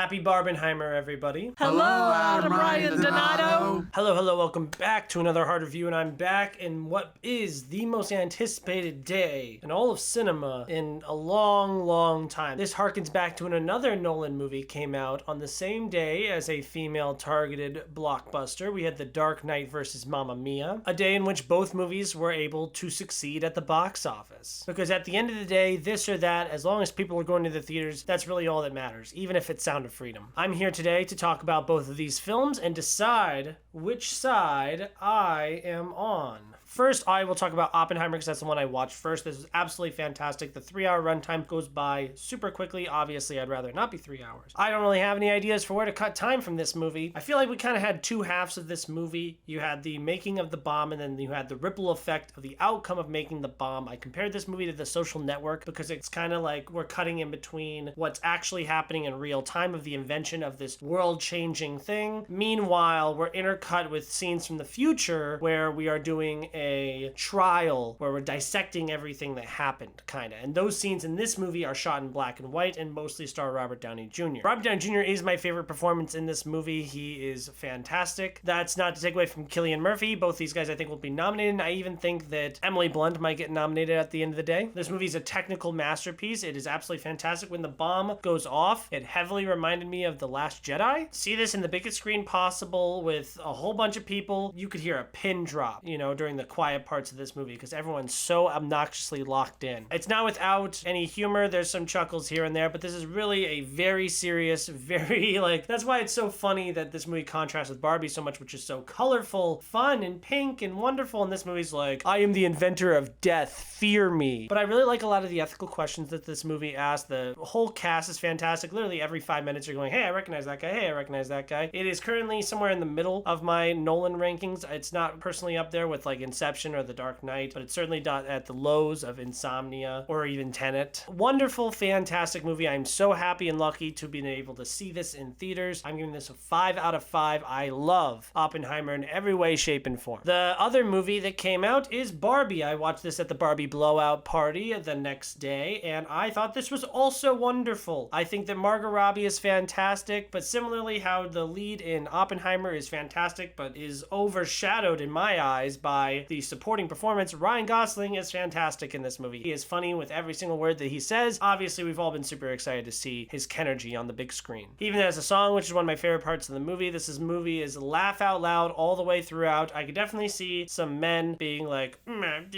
Happy Barbenheimer, everybody. Hello, I'm Ryan Donato. Hello, welcome back to another Hard Review, and I'm back in what is the most anticipated day in all of cinema in a long time. This harkens back to when another Nolan movie came out on the same day as a female-targeted blockbuster. We had The Dark Knight versus Mamma Mia, a day in which both movies were able to succeed at the box office. Because at the end of the day, this or that, as long as people are going to the theaters, that's really all that matters, even if it's Sound of Freedom. I'm here today to talk about both of these films and decide which side I am on. First, I will talk about Oppenheimer because that's the one I watched first. This is absolutely fantastic. The 3-hour runtime goes by super quickly. Obviously, I'd rather not be 3 hours. I don't really have any ideas for where to cut time from this movie. I feel like we kind of had two halves of this movie. You had the making of the bomb, and then you had the ripple effect of the outcome of making the bomb. I compared this movie to The Social Network because it's kind of like we're cutting in between what's actually happening in real time of the invention of this world-changing thing. Meanwhile, we're intercut with scenes from the future where we are doing a trial where we're dissecting everything that happened, kind of. And those scenes in this movie are shot in black and white and mostly star Robert Downey Jr. Robert Downey Jr. is my favorite performance in this movie. He is fantastic. That's not to take away from Cillian Murphy. Both these guys I think will be nominated, and I even think that Emily Blunt might get nominated at the end of the day. This movie is a technical masterpiece. It is absolutely fantastic. When the bomb goes off, it heavily reminded me of The Last Jedi. See this in the biggest screen possible with a whole bunch of people. You could hear a pin drop, during the quiet parts of this movie because everyone's so obnoxiously locked in. It's not without any humor. There's some chuckles here and there, but this is really a very serious, that's why it's so funny that this movie contrasts with Barbie so much, which is so colorful, fun, and pink, and wonderful, and this movie's like, I am the inventor of death, fear me. But I really like a lot of the ethical questions that this movie asks. The whole cast is fantastic. Literally every 5 minutes you're going, hey, I recognize that guy, hey, I recognize that guy. It is currently somewhere in the middle of my Nolan rankings. It's not personally up there with like Inception or The Dark Knight, but it's certainly not at the lows of Insomnia or even Tenet. Wonderful, fantastic movie. I'm so happy and lucky to be able to see this in theaters. I'm giving this a 5 out of 5. I love Oppenheimer in every way, shape, and form. The other movie that came out is Barbie. I watched this at the Barbie blowout party the next day, and I thought this was also wonderful. I think that Margot Robbie is fantastic, but similarly how the lead in Oppenheimer is fantastic, but is overshadowed in my eyes by the supporting performance. Ryan Gosling is fantastic in this movie. He is funny with every single word that he says. Obviously, we've all been super excited to see his Kenergy on the big screen. He even has a song, which is one of my favorite parts of the movie. This movie is laugh out loud all the way throughout. I could definitely see some men being like, women,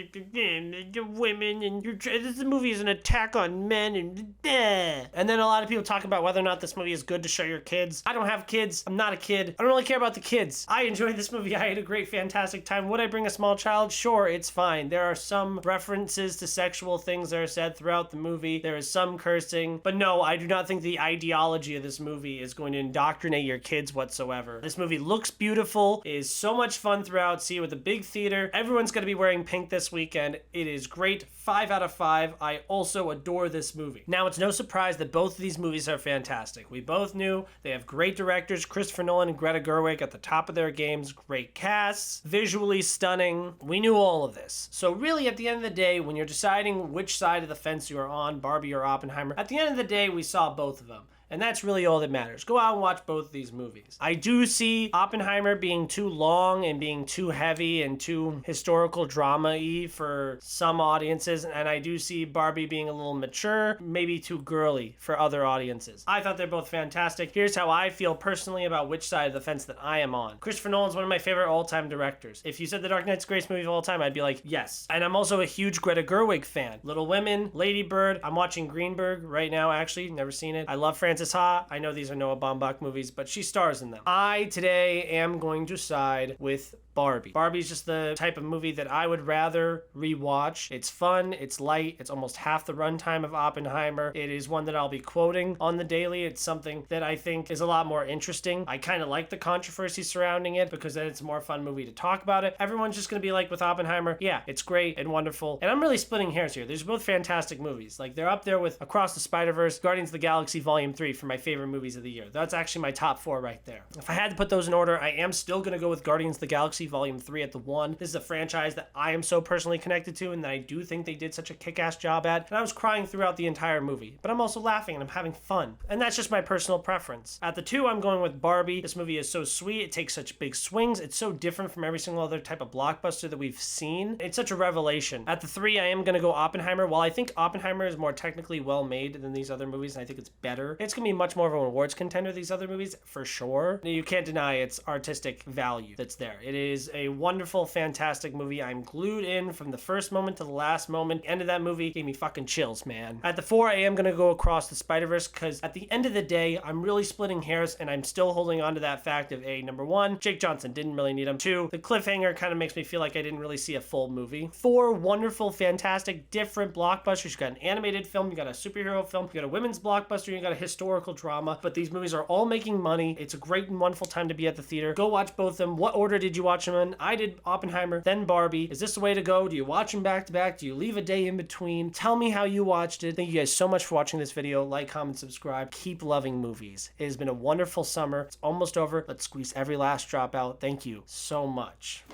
and this movie is an attack on men, and then a lot of people talk about whether or not this movie is good to show your kids. I don't have kids. I'm not a kid. I don't really care about the kids. I enjoyed this movie. I had a great, fantastic time. Would I bring a small child? Sure, it's fine. There are some references to sexual things that are said throughout the movie. There is some cursing, but no, I do not think the ideology of this movie is going to indoctrinate your kids whatsoever. This movie looks beautiful, is so much fun throughout. See it with a big theater. Everyone's going to be wearing pink this weekend. It is great. 5 out of 5. I also adore this movie. Now, it's no surprise that both of these movies are fantastic. We both knew they have great directors, Christopher Nolan and Greta Gerwig at the top of their games, great casts, visually stunning. We knew all of this. So really, at the end of the day, when you're deciding which side of the fence you are on, Barbie or Oppenheimer, at the end of the day, we saw both of them. And that's really all that matters. Go out and watch both of these movies. I do see Oppenheimer being too long and being too heavy and too historical drama-y for some audiences, and I do see Barbie being a little mature, maybe too girly for other audiences. I thought they're both fantastic. Here's how I feel personally about which side of the fence that I am on. Christopher Nolan's one of my favorite all-time directors. If you said The Dark Knight's the greatest movie of all time, I'd be like, yes. And I'm also a huge Greta Gerwig fan. Little Women, Lady Bird. I'm watching Greenberg right now, actually. Never seen it. I love Frances Ha. I know these are Noah Baumbach movies, but she stars in them. I today am going to side with Barbie. Barbie's just the type of movie that I would rather rewatch. It's fun, it's light, it's almost half the runtime of Oppenheimer. It is one that I'll be quoting on the daily. It's something that I think is a lot more interesting. I kind of like the controversy surrounding it because then it's a more fun movie to talk about it. Everyone's just gonna be like with Oppenheimer, yeah, it's great and wonderful. And I'm really splitting hairs here. These are both fantastic movies. Like, they're up there with Across the Spider-Verse, Guardians of the Galaxy Volume 3, 3 for my favorite movies of the year. That's actually my top 4 right there. If I had to put those in order, I am still going to go with Guardians of the Galaxy Volume 3 at the 1. This is a franchise that I am so personally connected to and that I do think they did such a kick-ass job at. And I was crying throughout the entire movie, but I'm also laughing and I'm having fun. And that's just my personal preference. At the 2, I'm going with Barbie. This movie is so sweet. It takes such big swings. It's so different from every single other type of blockbuster that we've seen. It's such a revelation. At the 3, I am going to go Oppenheimer. While I think Oppenheimer is more technically well made than these other movies, and I think it's better, it's going to be much more of an awards contender than these other movies, for sure. You can't deny its artistic value that's there. It is a wonderful, fantastic movie. I'm glued in from the first moment to the last moment. The end of that movie gave me fucking chills, man. At the 4, I am going to go Across the Spider-Verse because at the end of the day, I'm really splitting hairs and I'm still holding on to that fact of number 1, Jake Johnson didn't really need him. 2, the cliffhanger kind of makes me feel like I didn't really see a full movie. 4, wonderful, fantastic, different blockbusters. You got an animated film, you got a superhero film, you got a women's blockbuster, you got a historical drama, but these movies are all making money. It's a great and wonderful time to be at the theater. Go watch both of them. What order did you watch them in? I did Oppenheimer, then Barbie. Is this the way to go? Do you watch them back to back? Do you leave a day in between? Tell me how you watched it. Thank you guys so much for watching this video. Like, comment, subscribe. Keep loving movies. It has been a wonderful summer. It's almost over. Let's squeeze every last drop out. Thank you so much.